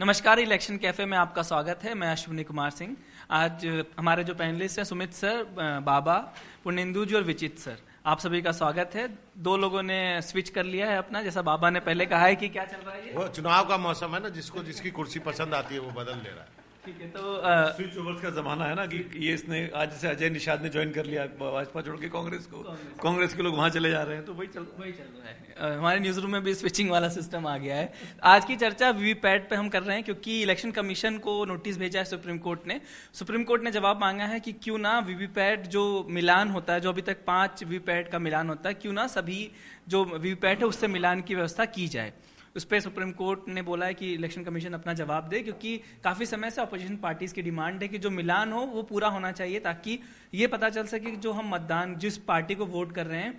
नमस्कार, election cafe में आपका स्वागत है। मैं अश्विनी कुमार सिंह। आज हमारे जो पैनलिस्ट हैं सुमित सर, बाबा, पुर्णेंदु जी और विचित सर, आप सभी का स्वागत है। दो लोगों ने स्विच कर लिया है अपना, जैसा बाबा ने पहले कहा है कि क्या चल रहा है ये? वो चुनाव का मौसम है ना, जिसको जिसकी कुर्सी पसंद आती है वो बदल ले रहा है। ठीक है, तो स्विच ओवर्स का जमाना है ना कि ये इसने आज से अजय निषाद ने ज्वाइन कर लिया भाजपा छोड़ के कांग्रेस को, कांग्रेस के लोग वहां चले जा रहे हैं, तो वही चल रहा है। हमारे न्यूज रूम में भी स्विचिंग वाला सिस्टम आ गया है। आज की चर्चा वीवीपैट पे हम कर रहे हैं, क्योंकि इलेक्शन कमीशन को नोटिस भेजा है सुप्रीम कोर्ट ने। सुप्रीम कोर्ट ने जवाब मांगा है कि क्यों ना वीवीपैट जो मिलान होता है, जो अभी तक 5 वीवीपैट का मिलान होता है, क्यों ना सभी जो वीवीपैट है उससे मिलान की व्यवस्था की जाए। उस पर सुप्रीम कोर्ट ने बोला है कि इलेक्शन कमीशन अपना जवाब दे, क्योंकि काफी समय से अपोजिशन पार्टीज की डिमांड है कि जो मिलान हो वो पूरा होना चाहिए, ताकि ये पता चल सके कि जो हम मतदान जिस पार्टी को वोट कर रहे हैं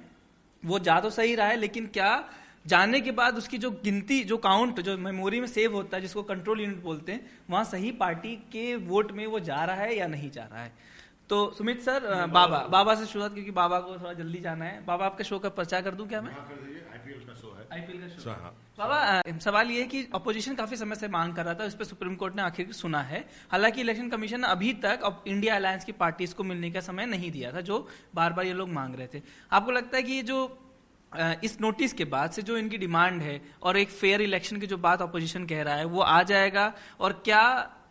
वो जा तो सही रहा है, लेकिन क्या जाने के बाद उसकी जो गिनती, जो काउंट, जो मेमोरी में सेव होता है, जिसको कंट्रोल यूनिट बोलते हैं, वहां सही पार्टी के वोट में वो जा रहा है या नहीं जा रहा है। तो सुमित सर, बाबा से शुरुआत, क्योंकि बाबा को थोड़ा जल्दी जाना है। बाबा, आपके शो का प्रचार कर दूं क्या मैं? आईपीएल का शो है। आईपीएल का शो। हाँ। बाबा, सवाल ये है कि अपोजिशन काफी समय से मांग कर रहा था, उस पर सुप्रीम कोर्ट ने आखिर सुना है। हालांकि इलेक्शन कमीशन ने अभी तक इंडिया अलायंस की पार्टीज को मिलने का समय नहीं दिया था, जो बार बार ये लोग मांग रहे थे। आपको लगता है कि ये जो इस नोटिस के बाद से जो इनकी डिमांड है और एक फेयर इलेक्शन की जो बात अपोजिशन कह रहा है वो आ जाएगा? और क्या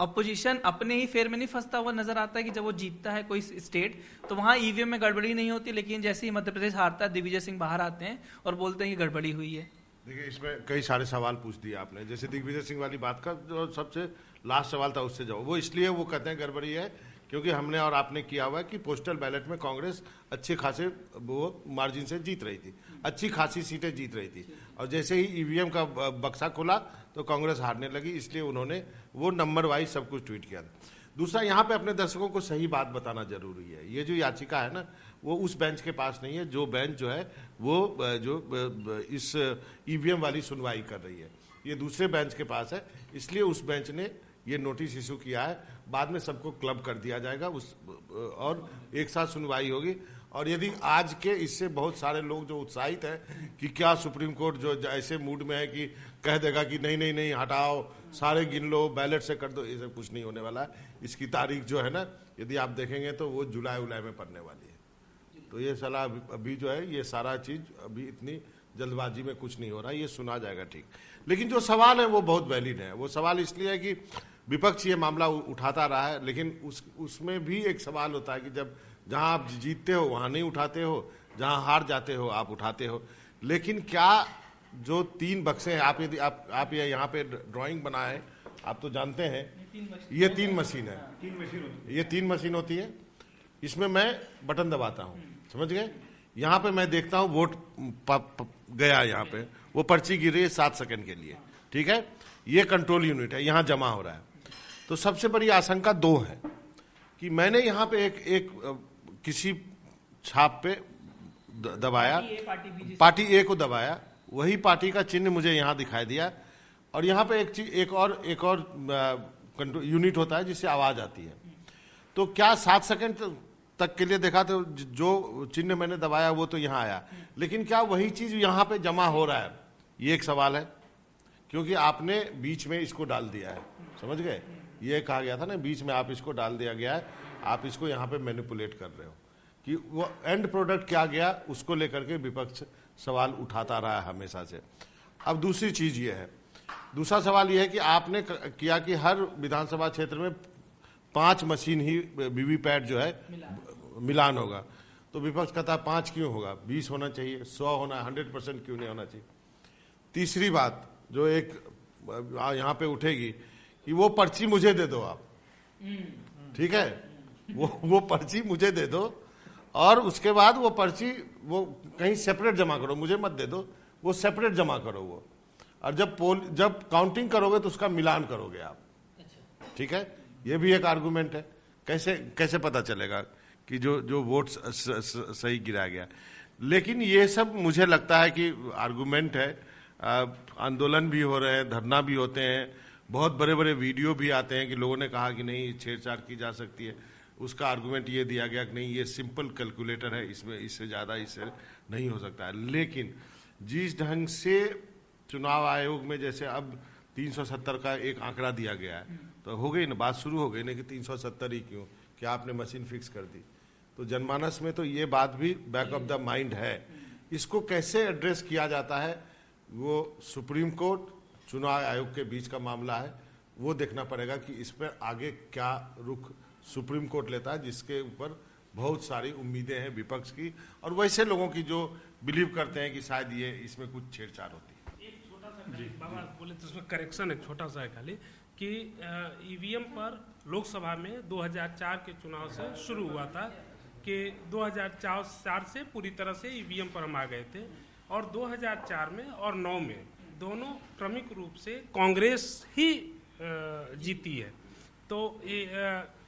अपोजिशन अपने ही फेयर में नहीं फंसता हुआ नजर आता है कि जब वो जीतता है कोई स्टेट तो वहां ईवीएम में गड़बड़ी नहीं होती, लेकिन जैसे ही मध्य प्रदेश हारता है दिग्विजय सिंह बाहर आते हैं और बोलते हैं कि गड़बड़ी हुई है? देखिए, इसमें कई सारे सवाल पूछ दिए आपने। जैसे दिग्विजय सिंह वाली बात का जो सबसे लास्ट सवाल था उससे जाओ। वो इसलिए वो कहते हैं गड़बड़ी है क्योंकि हमने और आपने किया हुआ है कि पोस्टल बैलेट में कांग्रेस अच्छे खासे वो मार्जिन से जीत रही थी, अच्छी खासी सीटें जीत रही थी, और जैसे ही ईवीएम का बक्सा खुला तो कांग्रेस हारने लगी, इसलिए उन्होंने वो नंबर वाइज सब कुछ ट्वीट किया था। दूसरा, यहाँ पे अपने दर्शकों को सही बात बताना जरूरी है। ये जो याचिका है ना, वो उस बेंच के पास नहीं है, जो बेंच जो है वो जो इस ईवीएम वाली सुनवाई कर रही है, ये दूसरे बेंच के पास है, इसलिए उस बेंच ने ये नोटिस इशू किया है। बाद में सबको क्लब कर दिया जाएगा और एक साथ सुनवाई होगी। और यदि आज के इससे बहुत सारे लोग जो उत्साहित हैं कि क्या सुप्रीम कोर्ट जो ऐसे मूड में है कि कह देगा कि नहीं नहीं नहीं हटाओ, सारे गिन लो, बैलेट से कर दो, ये सब कुछ नहीं होने वाला है। इसकी तारीख जो है ना, यदि आप देखेंगे तो वो जुलाई में पड़ने वाली है। तो ये सलाह अभी जो है, ये सारा चीज अभी इतनी जल्दबाजी में कुछ नहीं हो रहा, ये सुना जाएगा ठीक। लेकिन जो सवाल है वो बहुत वैलिड है। वो सवाल इसलिए है कि विपक्ष ये मामला उठाता रहा है, लेकिन उसमें भी एक सवाल होता है कि जब जहां आप जीतते हो वहां नहीं उठाते हो, जहां हार जाते हो आप उठाते हो। लेकिन क्या जो 3 बक्से हैं, आप यदि आप यहाँ पे ड्राइंग बनाए, आप तो जानते हैं ये 3 मशीन है, ये 3 मशीन होती है। इसमें मैं बटन दबाता हूँ, समझ गए? यहाँ पे मैं देखता हूँ वोट गया, यहाँ पे वो पर्ची गिर रही है 7 सेकंड के लिए, ठीक है? ये कंट्रोल यूनिट है, यहाँ जमा हो रहा है। तो सबसे बड़ी आशंका 2 है कि मैंने यहाँ पे एक किसी छाप पे दबाया, पार्टी ए को दबाया, वही पार्टी का चिन्ह मुझे यहाँ दिखाई दिया, और यहाँ पे एक और कंट्रोल यूनिट होता है जिससे आवाज आती है। तो क्या 7 सेकंड तक के लिए देखा तो जो चिन्ह मैंने दबाया वो तो यहाँ आया, लेकिन क्या वही चीज यहाँ पे जमा हो रहा है? ये एक सवाल है, क्योंकि आपने बीच में इसको डाल दिया है, समझ गए? ये कहा गया था ना, बीच में आप इसको डाल दिया गया है, आप इसको यहाँ पे मैनिपुलेट कर रहे हो कि वो एंड प्रोडक्ट क्या गया, उसको लेकर के विपक्ष सवाल उठाता रहा है हमेशा से। अब दूसरी चीज ये है, दूसरा सवाल ये है कि आपने किया कि हर विधानसभा क्षेत्र में 5 मशीन ही वीवीपैट जो है मिलान होगा। तो विपक्ष कहता है 5 क्यों होगा, 20 होना चाहिए, 100 होना, 100% क्यों नहीं होना चाहिए? तीसरी बात जो एक यहाँ पे उठेगी कि वो पर्ची मुझे दे दो आप, ठीक है? वो पर्ची मुझे दे दो और उसके बाद वो पर्ची वो कहीं सेपरेट जमा करो, मुझे मत दे दो, वो सेपरेट जमा करो वो, और जब काउंटिंग करोगे तो उसका मिलान करोगे आप, ठीक है? ये भी एक आर्गुमेंट है। कैसे पता चलेगा कि जो वोट सही गिराया गया? लेकिन ये सब मुझे लगता है कि आर्गुमेंट है। आंदोलन भी हो रहे हैं, धरना भी होते हैं, बहुत बड़े बड़े वीडियो भी आते हैं कि लोगों ने कहा कि नहीं छेड़छाड़ की जा सकती है। उसका आर्गुमेंट ये दिया गया कि नहीं, ये सिंपल कैलकुलेटर है, इसमें इससे ज्यादा इससे नहीं हो सकता है। लेकिन जिस ढंग से चुनाव आयोग में जैसे अब 370 का एक आंकड़ा दिया गया है, तो हो गई ना बात, शुरू हो गई ना कि 370 ही क्यों, क्या आपने मशीन फिक्स कर दी। तो जनमानस में तो ये बात भी बैक ऑफ द माइंड है। इसको कैसे एड्रेस किया जाता है वो सुप्रीम कोर्ट चुनाव आयोग के बीच का मामला है, वो देखना पड़ेगा कि इस पर आगे क्या रुख सुप्रीम कोर्ट लेता है, जिसके ऊपर बहुत सारी उम्मीदें हैं विपक्ष की और वैसे लोगों की जो बिलीव करते हैं कि शायद ये इसमें कुछ छेड़छाड़ होती है। एक छोटा सा बाबा बोले तो उसमें करेक्शन एक छोटा सा है खाली कि ईवीएम पर लोकसभा में 2004 के चुनाव से शुरू हुआ था कि 2004 से पूरी तरह से ईवीएम पर हम आ गए थे और 2004 में और 9 में दोनों क्रमिक रूप से कांग्रेस ही जीती है। तो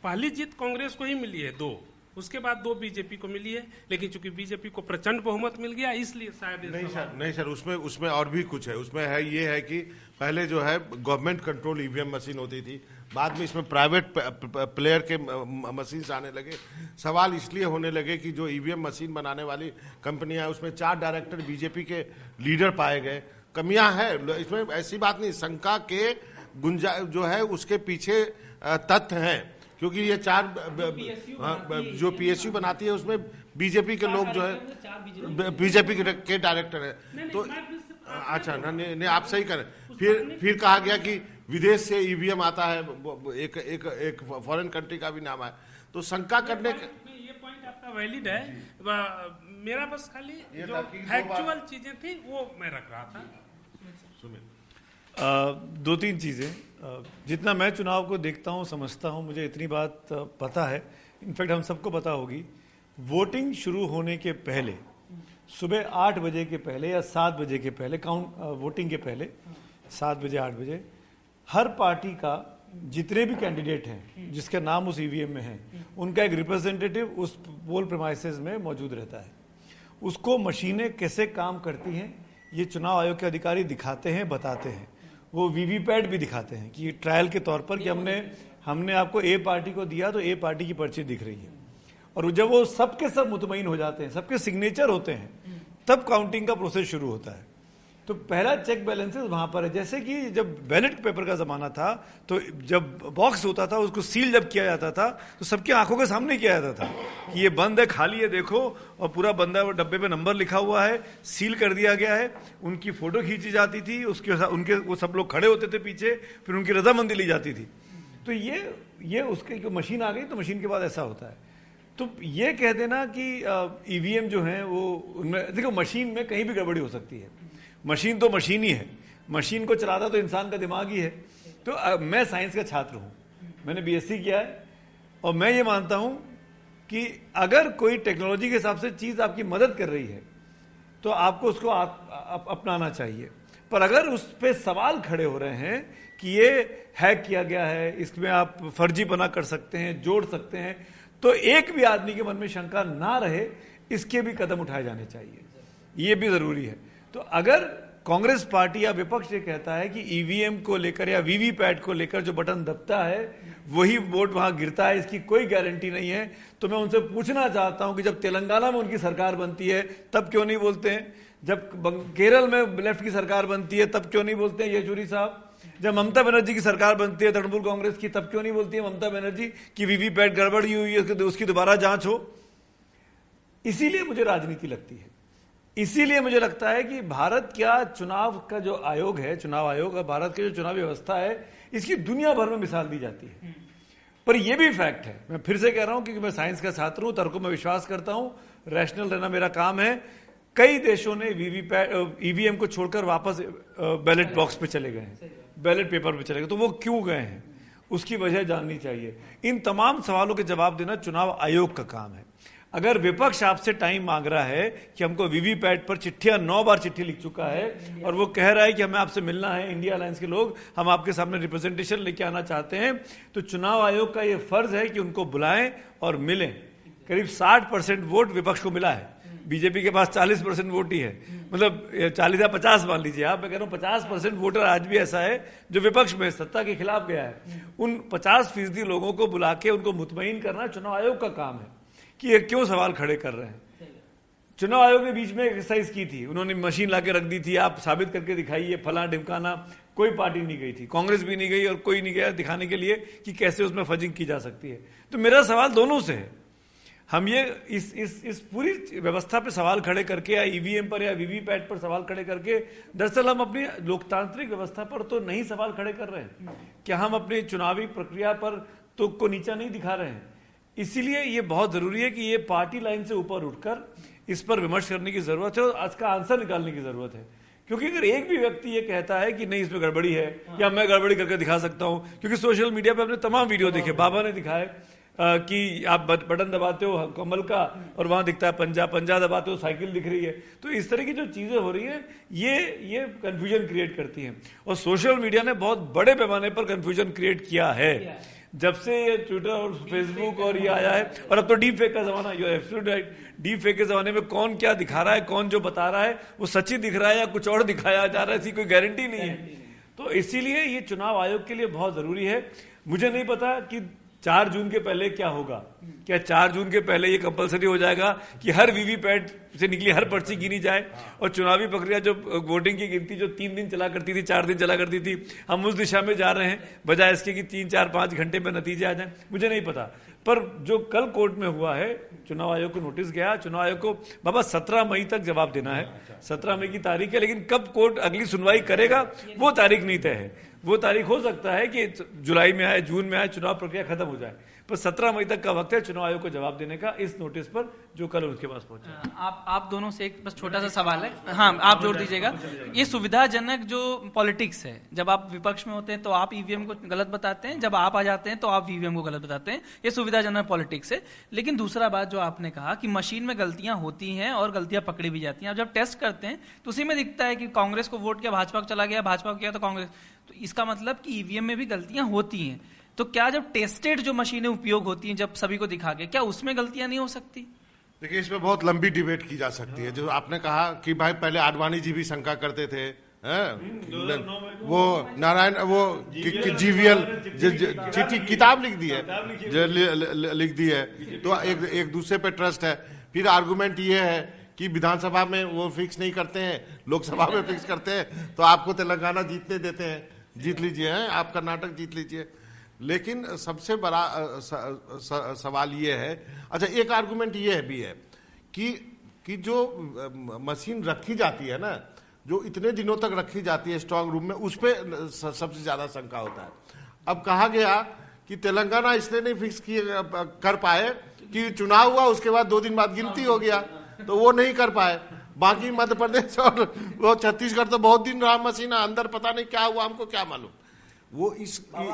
पहली जीत कांग्रेस को ही मिली है 2, उसके बाद 2 बीजेपी को मिली है, लेकिन चूंकि बीजेपी को प्रचंड बहुमत मिल गया इसलिए शायद नहीं सर उसमें और भी कुछ है। उसमें है ये है कि पहले जो है गवर्नमेंट कंट्रोल ईवीएम मशीन होती थी, बाद में इसमें प्राइवेट प्लेयर के मशीन आने लगे। सवाल इसलिए होने लगे कि जो ईवीएम मशीन बनाने वाली कंपनियां उसमें 4 डायरेक्टर बीजेपी के लीडर पाए गए। कमियां है इसमें, ऐसी बात नहीं, शंका के गुंजा जो है उसके पीछे तथ्य हैं, क्योंकि ये 4 जो पीएसयू बनाती है उसमें बीजेपी के लोग जो है बीजेपी के डायरेक्टर है। तो अच्छा नहीं आप सही करें। फिर कहा गया कि विदेश से ईवीएम आता है, एक फॉरेन कंट्री का भी नाम है, तो शंका करने ये पॉइंट आपका वैलिड है। मेरा बस खाली जो फैक्चुअल चीजें थी वो मैं रख रहा था। 2-3 चीजें, जितना मैं चुनाव को देखता हूं समझता हूं, मुझे इतनी बात पता है, इनफैक्ट हम सबको पता होगी, वोटिंग शुरू होने के पहले सुबह 8 बजे के पहले या 7 बजे के पहले वोटिंग के पहले 7 बजे 8 बजे हर पार्टी का जितने भी कैंडिडेट हैं जिसका नाम उस ईवीएम में है उनका एक रिप्रेजेंटेटिव उस पोल प्रेमाइसेस में मौजूद रहता है। उसको मशीनें कैसे काम करती हैं ये चुनाव आयोग के अधिकारी दिखाते हैं, बताते हैं। वो वीवीपैट भी दिखाते हैं कि ट्रायल के तौर पर कि हमने आपको ए पार्टी को दिया तो ए पार्टी की पर्ची दिख रही है। और जब वो सबके सब मुतमईन हो जाते हैं, सबके सिग्नेचर होते हैं, तब काउंटिंग का प्रोसेस शुरू होता है। तो पहला चेक बैलेंसेस वहां पर है। जैसे कि जब बैलेट पेपर का जमाना था तो जब बॉक्स होता था उसको सील जब किया जाता था तो सबकी आंखों के सामने किया जाता था कि ये बंद है, खाली है, देखो, और पूरा बंद है, वो डब्बे पे नंबर लिखा हुआ है, सील कर दिया गया है। उनकी फोटो खींची जाती थी, उनके वो सब लोग खड़े होते थे पीछे, फिर उनकी रजामंदी ली जाती थी। तो ये उसके मशीन आ गई तो मशीन के बाद ऐसा होता है। तो ये कह देना कि ईवीएम जो है वो उनमें, देखो मशीन में कहीं भी गड़बड़ी हो सकती है, मशीन तो मशीन ही है, मशीन को चलाता तो इंसान का दिमाग ही है। तो मैं साइंस का छात्र हूं, मैंने बीएससी किया है और मैं ये मानता हूं कि अगर कोई टेक्नोलॉजी के हिसाब से चीज आपकी मदद कर रही है तो आपको उसको अपनाना चाहिए। पर अगर उस पर सवाल खड़े हो रहे हैं कि ये हैक किया गया है, इसमें आप फर्जीपना कर सकते हैं, जोड़ सकते हैं, तो एक भी आदमी के मन में शंका ना रहे, इसके भी कदम उठाए जाने चाहिए, ये भी जरूरी है। तो अगर कांग्रेस पार्टी या विपक्ष ये कहता है कि ईवीएम को लेकर या वीवीपैट को लेकर जो बटन दबता है वही वोट वहां गिरता है, इसकी कोई गारंटी नहीं है, तो मैं उनसे पूछना चाहता हूं कि जब तेलंगाना में उनकी सरकार बनती है तब क्यों नहीं बोलते हैं? जब केरल में लेफ्ट की सरकार बनती है तब क्यों नहीं बोलते हैं येचूरी साहब? जब ममता बनर्जी की सरकार बनती है तृणमूल कांग्रेस की, तब क्यों नहीं बोलती है ममता बनर्जी कि वीवीपैट गड़बड़ी हुई है, उसकी दोबारा जांच हो? इसीलिए मुझे राजनीति लगती है, इसीलिए मुझे लगता है कि भारत का चुनाव का जो आयोग है, चुनाव आयोग और भारत की जो चुनाव व्यवस्था है, इसकी दुनिया भर में मिसाल दी जाती है। पर यह भी फैक्ट है, मैं फिर से कह रहा हूं क्योंकि मैं साइंस का छात्र हूं, तर्कों में विश्वास करता हूं, रैशनल रहना मेरा काम है। कई देशों ने ईवीएम को छोड़कर वापस बैलेट बॉक्स पे चले गए हैं, बैलेट पेपर पे चले गए, तो वो क्यों गए हैं उसकी वजह जाननी चाहिए। इन तमाम सवालों के जवाब देना चुनाव आयोग का काम है। अगर विपक्ष आपसे टाइम मांग रहा है कि हमको वीवीपैट पर चिट्ठियां 9 बार चिट्ठी लिख चुका है और वो कह रहा है कि हमें आपसे मिलना है, इंडिया अलायंस के लोग, हम आपके सामने रिप्रेजेंटेशन लेके आना चाहते हैं, तो चुनाव आयोग का ये फर्ज है कि उनको बुलाएं और मिलें। करीब 60% वोट विपक्ष को मिला है, बीजेपी के पास 40% वोट ही है, मतलब 40 या 50 मान लीजिए आप, मैं कह रहा हूं 50% वोटर आज भी ऐसा है जो विपक्ष में सत्ता के खिलाफ गया है। उन 50% लोगों को बुला के उनको मुतमईन करना चुनाव आयोग का काम है कि ये क्यों सवाल खड़े कर रहे हैं। चुनाव आयोग ने बीच में एक्सरसाइज की थी, उन्होंने मशीन लाके रख दी थी, आप साबित करके दिखाइए फला ढिमकाना। कोई पार्टी नहीं गई थी, कांग्रेस भी नहीं गई और कोई नहीं गया दिखाने के लिए कि कैसे उसमें फजिंग की जा सकती है। तो मेरा सवाल दोनों से है, हम ये इस पूरी व्यवस्था पे सवाल खड़े करके या ईवीएम पर या वीवीपैट पर सवाल खड़े करके दरअसल हम अपनी लोकतांत्रिक व्यवस्था पर तो नहीं सवाल खड़े कर रहे हैं, क्या हम अपनी चुनावी प्रक्रिया पर तो को नीचा नहीं दिखा रहे हैं। इसीलिए ये बहुत जरूरी है कि ये पार्टी लाइन से ऊपर उठकर इस पर विमर्श करने की जरूरत है और इसका आंसर निकालने की जरूरत है। क्योंकि अगर एक भी व्यक्ति ये कहता है कि नहीं इसमें गड़बड़ी है या मैं गड़बड़ी करके दिखा सकता हूं, क्योंकि सोशल मीडिया पे हमने तमाम वीडियो देखे, बाबा ने दिखाए कि आप बटन दबाते हो कमल का और वहां दिखता है पंजा, पंजा दबाते हो साइकिल दिख रही है। तो इस तरह की जो चीजें हो रही है ये कंफ्यूजन क्रिएट करती हैं और सोशल मीडिया ने बहुत बड़े पैमाने पर कंफ्यूजन क्रिएट किया है जब से ये ट्विटर और फेसबुक और ये आया है। और अब तो डीप फेक का जमाना, you absolutely right, deep fake के जमाने में कौन क्या दिखा रहा है, कौन जो बता रहा है वो सच्ची दिख रहा है या कुछ और दिखाया जा रहा है, इसकी कोई गारंटी नहीं है। तो इसीलिए ये चुनाव आयोग के लिए बहुत जरूरी है। मुझे नहीं पता कि 4 जून के पहले क्या होगा, क्या 4 जून के पहले ये कंपलसरी हो जाएगा कि हर वीवीपैट से निकली हर पर्ची गिनी जाए और चुनावी प्रक्रिया जो वोटिंग की गिनती जो 3 दिन चला करती थी, 4 दिन चला करती थी, हम उस दिशा में जा रहे हैं बजाय इसके कि 3, 4, 5 घंटे में नतीजे आ जाए। मुझे नहीं पता, पर जो कल कोर्ट में हुआ है, चुनाव आयोग को नोटिस गया, चुनाव आयोग को बाबा 17 मई तक जवाब देना है, 17 मई की तारीख है, लेकिन कब कोर्ट अगली सुनवाई करेगा वो तारीख नहीं तय है। वो तारीख हो सकता है कि जुलाई में आए, जून में आए, चुनाव प्रक्रिया खत्म हो जाए, पर 17 मई तक का वक्त है चुनाव आयोग को जवाब देने का इस नोटिस पर जो कल उनके पास पहुंचा। आप दोनों से एक बस छोटा सा सवाल है, हाँ आप जोड़ दीजिएगा। ये सुविधाजनक जो पॉलिटिक्स है, जब आप विपक्ष में होते हैं तो आप ईवीएम को गलत बताते हैं, जब आप आ जाते हैं तो आप ईवीएम को गलत बताते हैं, ये सुविधाजनक पॉलिटिक्स है। लेकिन दूसरा बात जो आपने कहा कि मशीन में गलतियां होती हैं और गलतियां पकड़ी भी जाती हैं, अब जब टेस्ट करते हैं तो उसी में दिखता है कि कांग्रेस को वोट किया, भाजपा को चला गया, भाजपा को किया तो कांग्रेस, तो इसका मतलब कि ईवीएम में भी गलतियां होती हैं। तो क्या जब टेस्टेड जो मशीनें उपयोग होती हैं, जब सभी को दिखा के, क्या उसमें गलतियां नहीं हो सकती? देखिए, इसमें बहुत लंबी डिबेट की जा सकती है। जो आपने कहा कि भाई पहले आडवाणी जी भी शंका करते थे, वो नारायण वो जीवीएल चिट्ठी किताब लिख दी है, तो एक दूसरे पे ट्रस्ट है। फिर आर्गुमेंट ये है कि विधानसभा में वो फिक्स नहीं करते हैं, लोकसभा में फिक्स करते हैं, तो आपको तेलंगाना जीतने देते हैं, जीत लीजिए, आप कर्नाटक जीत लीजिए। लेकिन सबसे बड़ा सवाल ये है, अच्छा एक आर्गुमेंट ये भी है कि जो मशीन रखी जाती है ना, जो इतने दिनों तक रखी जाती है स्ट्रांग रूम में, उस पर सबसे ज्यादा शंका होता है। अब कहा गया कि तेलंगाना इसलिए नहीं फिक्स कर पाए कि चुनाव हुआ, उसके बाद 2 दिन बाद गिनती हो गया, तो वो नहीं कर पाए। बाकी मध्य प्रदेश और वो छत्तीसगढ़ तो बहुत दिन रहा मशीन, अंदर पता नहीं क्या हुआ, हमको क्या मालूम। वो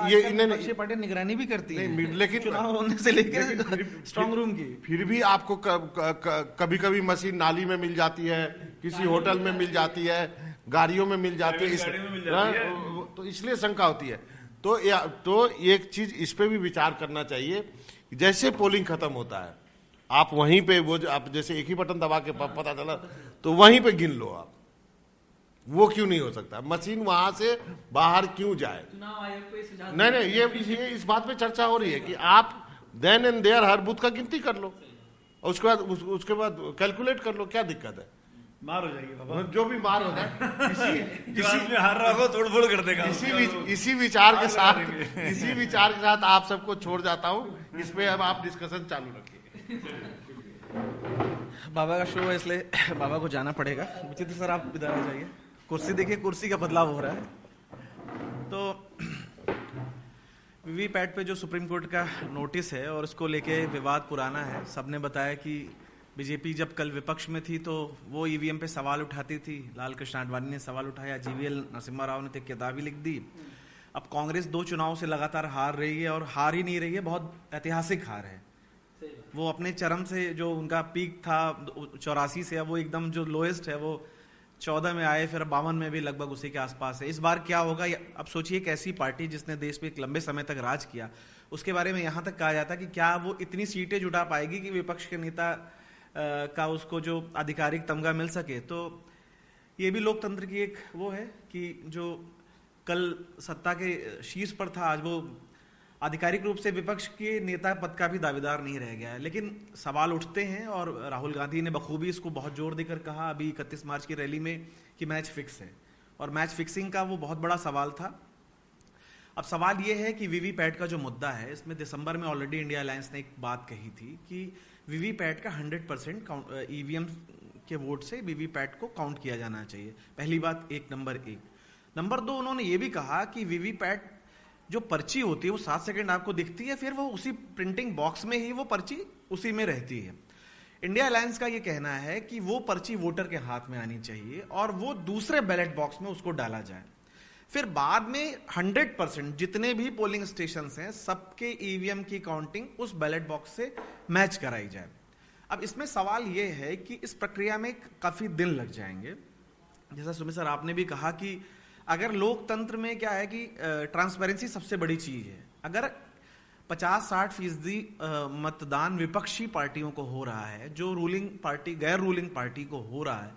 ये इन्हें पार्टी निगरानी भी करती है, लेकिन चुनाव होने से लेकर स्ट्रांग रूम की। फिर भी आपको कभी कभी मशीन नाली में मिल जाती है, किसी होटल में मिल जाती है, गाड़ियों में मिल जाती है, तो इसलिए शंका होती है। तो एक चीज इस पे भी विचार करना चाहिए, जैसे पोलिंग खत्म होता है आप वहीं पे वो आप जैसे एक ही बटन दबा के पता चला तो वहीं पे गिन लो आप, वो क्यों नहीं हो सकता? मशीन वहां से बाहर क्यों जाए? नहीं, ये इस बात पे चर्चा हो रही है कि आप देन एंड देयर हर बूथ का गिनती कर लो और उसके बाद कैलकुलेट कर लो, क्या दिक्कत है? मार हो जाएगी बाबा, जो भी मार हो जाए, इसी हार रहा हो तोड़-फोड़ कर देगा। इसी विचार के साथ आप सबको छोड़ जाता हूँ। इस पे अब आप डिस्कशन चालू रखिए। बाबा का शो है इसलिए बाबा को जाना पड़ेगा। विचित्र सर आप इधर आ जाइए, कुर्सी देखिए, कुर्सी का बदलाव हो रहा है। तो वीवीपैट पे जो सुप्रीम कोर्ट का नोटिस है और उसको लेके विवाद पुराना है। सबने बताया कि बीजेपी जब कल विपक्ष में थी तो वो ईवीएम पे सवाल उठाती थी, लाल कृष्ण आडवाणी ने सवाल उठाया, जीवीएल नरसिम्हा राव ने तो किताबी लिख दी। अब कांग्रेस 2 चुनाव से लगातार हार रही है और हार ही नहीं रही है, बहुत ऐतिहासिक हार है। वो अपने चरम से जो उनका पीक था 84 से, अब वो एकदम जो लोएस्ट है वो 14 में आए, फिर 52 में भी लगभग उसी के आसपास है। इस बार क्या होगा? अब सोचिए एक ऐसी पार्टी जिसने देश पे एक लंबे समय तक राज किया, उसके बारे में यहाँ तक कहा जाता है कि क्या वो इतनी सीटें जुटा पाएगी कि विपक्ष के नेता का उसको जो आधिकारिक तमगा मिल सके। तो ये भी लोकतंत्र की एक वो है कि जो कल सत्ता के शीर्ष पर था, आज वो आधिकारिक रूप से विपक्ष के नेता पद का भी दावेदार नहीं रह गया है, लेकिन सवाल उठते हैं और राहुल गांधी ने बखूबी इसको बहुत जोर देकर कहा अभी 31 मार्च की रैली में कि मैच फिक्स है, और मैच फिक्सिंग का वो बहुत बड़ा सवाल था। अब सवाल ये है कि वीवीपैट का जो मुद्दा है, इसमें दिसंबर में ऑलरेडी इंडिया अलायंस ने एक बात कही थी कि वीवीपैट का 100% ईवीएम के वोट से वीवीपैट को काउंट किया जाना चाहिए। पहली बात नंबर 1। नंबर 2, उन्होंने ये भी कहा कि वीवीपैट जो पर्ची होती है वो 7 सेकंड आपको दिखती है, फिर वो उसी प्रिंटिंग बॉक्स में ही वो पर्ची उसी में रहती है। इंडिया अलायंस का ये कहना है कि वो पर्ची वोटर के हाथ में आनी चाहिए और वो दूसरे बैलेट बॉक्स में उसको डाला जाए, फिर बाद में 100% जितने भी पोलिंग स्टेशंस हैं सबके ईवीएम की काउंटिंग उस बैलेट बॉक्स से मैच कराई जाए। अब इसमें सवाल ये है कि इस प्रक्रिया में काफी दिन लग जाएंगे। जैसा सुमित सर आपने भी कहा कि अगर लोकतंत्र में क्या है कि ट्रांसपेरेंसी सबसे बड़ी चीज है, अगर 50-60% मतदान विपक्षी पार्टियों को हो रहा है, जो रूलिंग पार्टी गैर रूलिंग पार्टी को हो रहा है,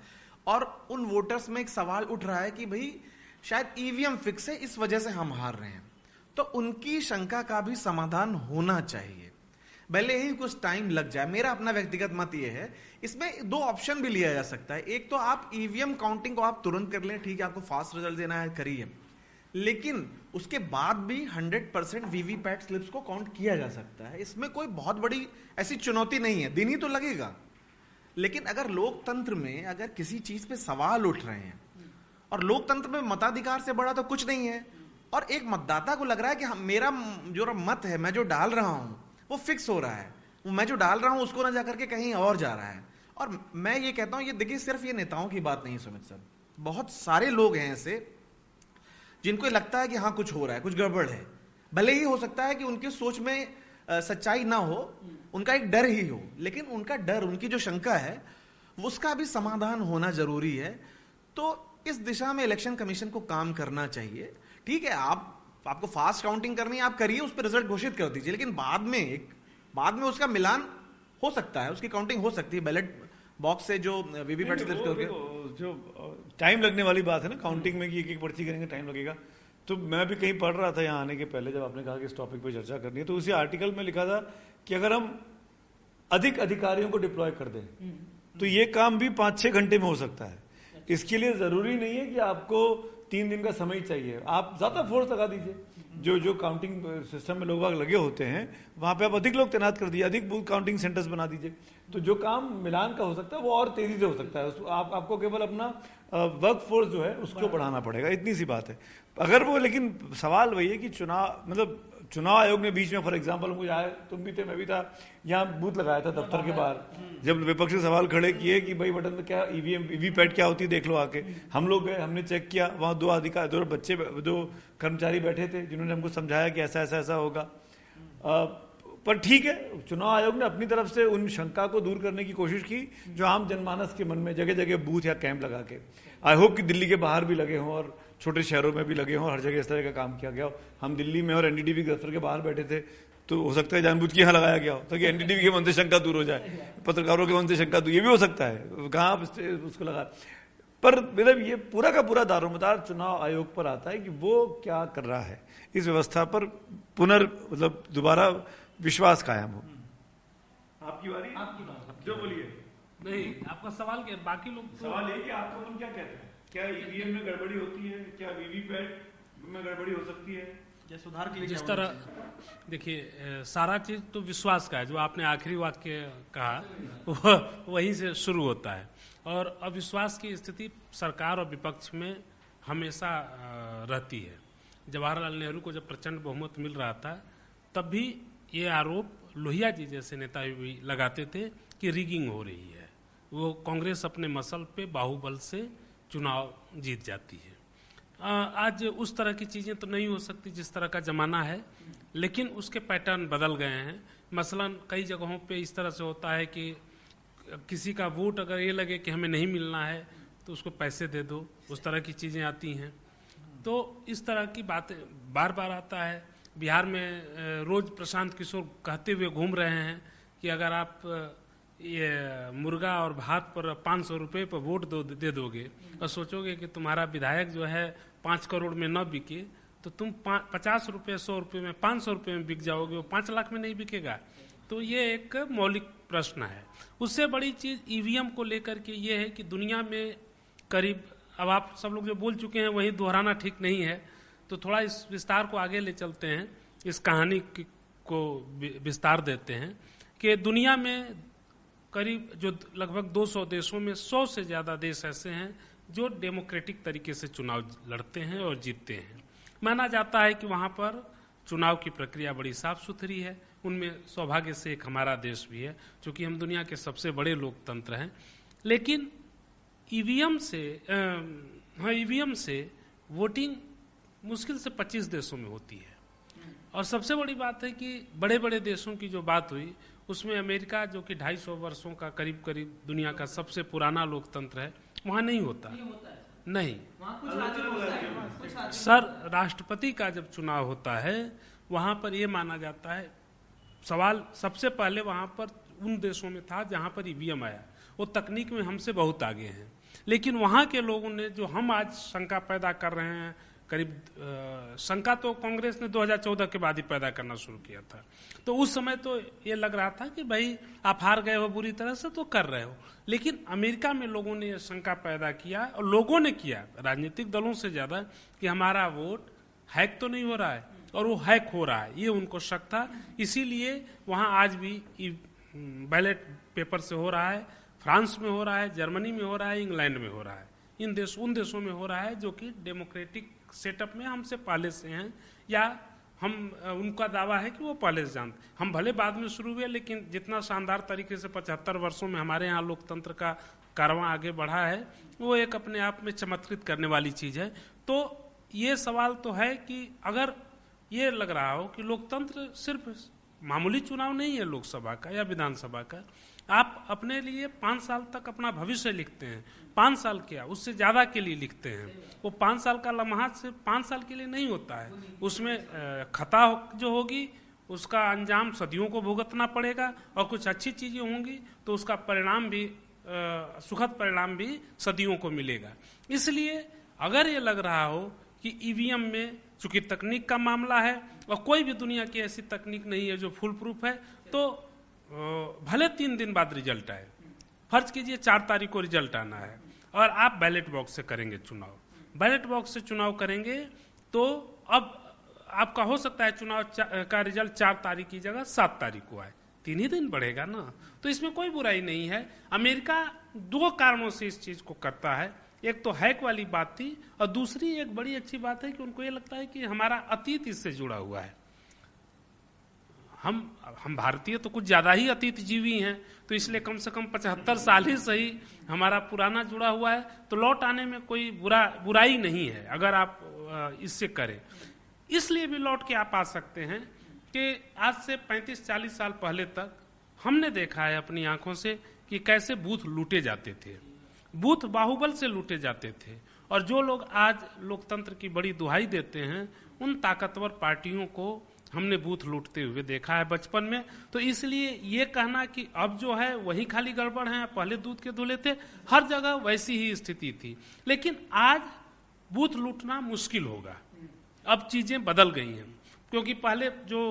और उन वोटर्स में एक सवाल उठ रहा है कि भाई शायद ईवीएम फिक्स है इस वजह से हम हार रहे हैं, तो उनकी शंका का भी समाधान होना चाहिए, भले ही कुछ टाइम लग जाए। मेरा अपना व्यक्तिगत मत यह है, इसमें 2 ऑप्शन भी लिया जा सकता है। एक तो आप ईवीएम काउंटिंग को आप तुरंत कर लें, ठीक है, आपको फास्ट रिजल्ट देना है करिए, लेकिन उसके बाद भी 100% वीवीपैट स्लिप्स को काउंट किया जा सकता है। इसमें कोई बहुत बड़ी ऐसी चुनौती नहीं है, दिन ही तो लगेगा। लेकिन अगर लोकतंत्र में अगर किसी चीज पे सवाल उठ रहे हैं, और लोकतंत्र में मताधिकार से बड़ा तो कुछ नहीं है, और एक मतदाता को लग रहा है कि मेरा जो मत है, मैं जो डाल रहा हूं वो फिक्स हो रहा है, मैं जो डाल रहा हूं उसको ना जाकर के कहीं और जा रहा है। और मैं ये कहता हूं, ये देखिए सिर्फ ये नेताओं की बात नहीं सुमित सर, बहुत सारे लोग हैं ऐसे जिनको लगता है कि हाँ कुछ हो रहा है, कुछ गड़बड़ है, भले ही हो सकता है कि उनकी सोच में सच्चाई ना हो, उनका एक डर ही हो, लेकिन उनका डर, उनकी जो शंका है उसका भी समाधान होना जरूरी है। तो इस दिशा में इलेक्शन कमीशन को काम करना चाहिए। ठीक है, आपको फास्ट काउंटिंग करनी है, आप करिए, उस पर रिजल्ट घोषित कर दीजिए, लेकिन बाद में उसका मिलान हो सकता है, उसकी काउंटिंग हो सकती है बैलेट बॉक्स से जो वीवीपैट जो टाइम लगने वाली बात है ना काउंटिंग में कि एक पर्ची करेंगे टाइम लगेगा। तो मैं भी कहीं पढ़ रहा था यहाँ आने के पहले, जब आपने कहा कि इस टॉपिक पे चर्चा करनी है, तो उसी आर्टिकल में लिखा था कि अगर हम अधिक अधिकारियों को डिप्लॉय कर दें तो ये काम भी 5-6 घंटे में हो सकता है। इसके लिए जरूरी नहीं है कि आपको 3 दिन का समय चाहिए, आप ज्यादा फोर्स लगा दीजिए। जो काउंटिंग सिस्टम में लोग बाग लगे होते हैं वहां पे आप अधिक लोग तैनात कर दीजिए, अधिक बूथ काउंटिंग सेंटर्स बना दीजिए, तो जो काम मिलान का हो सकता है वो और तेजी से हो सकता है। आपको केवल अपना वर्क फोर्स जो है उसको बढ़ाना पड़ेगा, इतनी सी बात है। अगर वो, लेकिन सवाल वही है कि चुनाव आयोग ने बीच में, फॉर एग्जाम्पल मुझे आया, तुम भी थे, मैं भी था, यहाँ बूथ लगाया था दफ्तर के बाहर, जब विपक्ष ने सवाल खड़े किए कि भाई बटन में क्या वीवीपैट क्या होती है देख लो आके, हम लोग गए, हमने चेक किया, वहाँ 2 बच्चे, 2 कर्मचारी बैठे थे जिन्होंने हमको समझाया कि ऐसा ऐसा ऐसा होगा। पर ठीक है, चुनाव आयोग ने अपनी तरफ से उन शंका को दूर करने की कोशिश की जो आम जनमानस के मन में जगह जगह बूथ या कैंप लगा के, आई होप कि दिल्ली के बाहर भी लगे हों और छोटे शहरों में भी लगे हों, हर जगह इस तरह का काम किया गया हो। हम दिल्ली में और एनडीटीवी के दफ्तर के बाहर बैठे थे, तो हो सकता है जानबूझ के यहाँ लगाया गया हो ताकि एनडीटीवी के मन से शंका दूर हो जाए, पत्रकारों के मन से शंका दूर, ये भी हो सकता है, कहाँ उसको लगा। पर मतलब ये पूरा का पूरा दारोमदार चुनाव आयोग पर आता है कि वो क्या कर रहा है, इस व्यवस्था पर मतलब दोबारा विश्वास कायम हो। आपकी बारी, जो बोलिए। नहीं, आपका सवाल क्या, बाकी लोग सवाल ये कि आपका मन क्या कहते हैं, क्या ईवीएम में गड़बड़ी होती है, क्या वीवीपैट में गड़बड़ी हो सकती है, या सुधार के लिए जिस तरह देखिए सारा चीज तो विश्वास का है, जो आपने आखिरी वाक्य कहा वहीं से शुरू होता है, और अविश्वास की स्थिति सरकार और विपक्ष में हमेशा रहती है। जवाहरलाल नेहरू को जब प्रचंड बहुमत मिल रहा था तब भी ये आरोप लोहिया जी जैसे नेता भी लगाते थे कि रिगिंग हो रही है, वो कांग्रेस अपने मसल पे बाहुबल से चुनाव जीत जाती है। आज उस तरह की चीज़ें तो नहीं हो सकती जिस तरह का ज़माना है, लेकिन उसके पैटर्न बदल गए हैं। मसलन कई जगहों पे इस तरह से होता है कि किसी का वोट अगर ये लगे कि हमें नहीं मिलना है तो उसको पैसे दे दो, उस तरह की चीज़ें आती हैं। तो इस तरह की बातें बार बार आता है। बिहार में रोज प्रशांत किशोर कहते हुए घूम रहे हैं कि अगर आप ये मुर्गा और भात पर 500 रुपये पर वोट दे दोगे और सोचोगे कि तुम्हारा विधायक जो है 5 करोड़ में न बिके तो तुम 50 रुपये 100 रुपये में 500 रुपये में बिक जाओगे, वो 5 लाख में नहीं बिकेगा। तो ये एक मौलिक प्रश्न है। उससे बड़ी चीज ईवीएम को लेकर के ये है कि दुनिया में करीब, अब आप सब लोग जो बोल चुके हैं वही दोहराना ठीक नहीं है, तो थोड़ा इस विस्तार को आगे ले चलते हैं, इस कहानी को विस्तार देते हैं कि दुनिया में करीब जो लगभग 200 देशों में 100 से ज़्यादा देश ऐसे हैं जो डेमोक्रेटिक तरीके से चुनाव लड़ते हैं और जीतते हैं। माना जाता है कि वहाँ पर चुनाव की प्रक्रिया बड़ी साफ सुथरी है। उनमें सौभाग्य से एक हमारा देश भी है, क्योंकि हम दुनिया के सबसे बड़े लोकतंत्र हैं। लेकिन ईवीएम से वोटिंग मुश्किल से 25 देशों में होती है। और सबसे बड़ी बात है कि बड़े बड़े देशों की जो बात हुई उसमें अमेरिका, जो कि 250 वर्षों का करीब करीब दुनिया का सबसे पुराना लोकतंत्र है, वहाँ नहीं होता। नहीं, सर राष्ट्रपति का जब चुनाव होता है वहाँ पर ये माना जाता है, सवाल सबसे पहले वहाँ पर उन देशों में था जहाँ पर ईवीएम आया, वो तकनीक में हमसे बहुत आगे हैं। लेकिन वहाँ के लोगों ने, जो हम आज शंका पैदा कर रहे हैं, करीब शंका तो कांग्रेस ने 2014 के बाद ही पैदा करना शुरू किया था। तो उस समय तो ये लग रहा था कि भाई आप हार गए हो बुरी तरह से तो कर रहे हो। लेकिन अमेरिका में लोगों ने ये शंका पैदा किया, और लोगों ने किया राजनीतिक दलों से ज्यादा, कि हमारा वोट हैक तो नहीं हो रहा है, और वो हैक हो रहा है, ये उनको शक था। इसीलिए वहाँ आज भी बैलेट पेपर से हो रहा है, फ्रांस में हो रहा है, जर्मनी में हो रहा है, इंग्लैंड में हो रहा है, उन देशों में हो रहा है जो कि डेमोक्रेटिक सेटअप में हमसे पहले से हैं, या हम उनका दावा है कि वो पहले से जानते। हम भले बाद में शुरू हुए, लेकिन जितना शानदार तरीके से 75 वर्षों में हमारे यहाँ लोकतंत्र का कारवां आगे बढ़ा है, वो एक अपने आप में चमत्कृत करने वाली चीज है। तो ये सवाल तो है कि अगर ये लग रहा हो कि लोकतंत्र सिर्फ मामूली चुनाव नहीं है लोकसभा का या विधानसभा का, आप अपने लिए 5 साल तक अपना भविष्य लिखते हैं, 5 साल क्या उससे ज्यादा के लिए लिखते हैं। वो 5 साल का लम्हा सिर्फ 5 साल के लिए नहीं होता है, उसमें खता जो होगी उसका अंजाम सदियों को भुगतना पड़ेगा, और कुछ अच्छी चीजें होंगी तो उसका परिणाम भी सुखद परिणाम भी सदियों को मिलेगा। इसलिए अगर ये लग रहा हो कि ईवीएम में चूंकि तकनीक का मामला है और कोई भी दुनिया की ऐसी तकनीक नहीं है जो फुल प्रूफ है, तो भले 3 दिन बाद रिजल्ट आए, फर्ज कीजिए 4 तारीख को रिजल्ट आना है और आप बैलेट बॉक्स से करेंगे चुनाव, बैलेट बॉक्स से चुनाव करेंगे, तो अब आपका हो सकता है चुनाव का रिजल्ट 4 तारीख की जगह 7 तारीख को आए, 3 ही दिन बढ़ेगा ना। तो इसमें कोई बुराई नहीं है। अमेरिका 2 कारणों से इस चीज को करता है, एक तो हैक वाली बात थी, और दूसरी एक बड़ी अच्छी बात है कि उनको ये लगता है कि हमारा अतीत इससे जुड़ा हुआ है। हम भारतीय तो कुछ ज्यादा ही अतीत जीवी हैं, तो इसलिए कम से कम 75 साल ही सही हमारा पुराना जुड़ा हुआ है, तो लौट आने में कोई बुराई नहीं है अगर आप इससे करें। इसलिए भी लौट के आप आ सकते हैं कि आज से 35-40 साल पहले तक हमने देखा है अपनी आंखों से कि कैसे बूथ लूटे जाते थे, बूथ बाहुबल से लूटे जाते थे। और जो लोग आज लोकतंत्र की बड़ी दुहाई देते हैं, उन ताकतवर पार्टियों को हमने बूथ लूटते हुए देखा है बचपन में। तो इसलिए ये कहना कि अब जो है वही खाली गड़बड़ है, पहले दूध के धुले थे, हर जगह वैसी ही स्थिति थी। लेकिन आज बूथ लूटना मुश्किल होगा, अब चीजें बदल गई हैं, क्योंकि पहले जो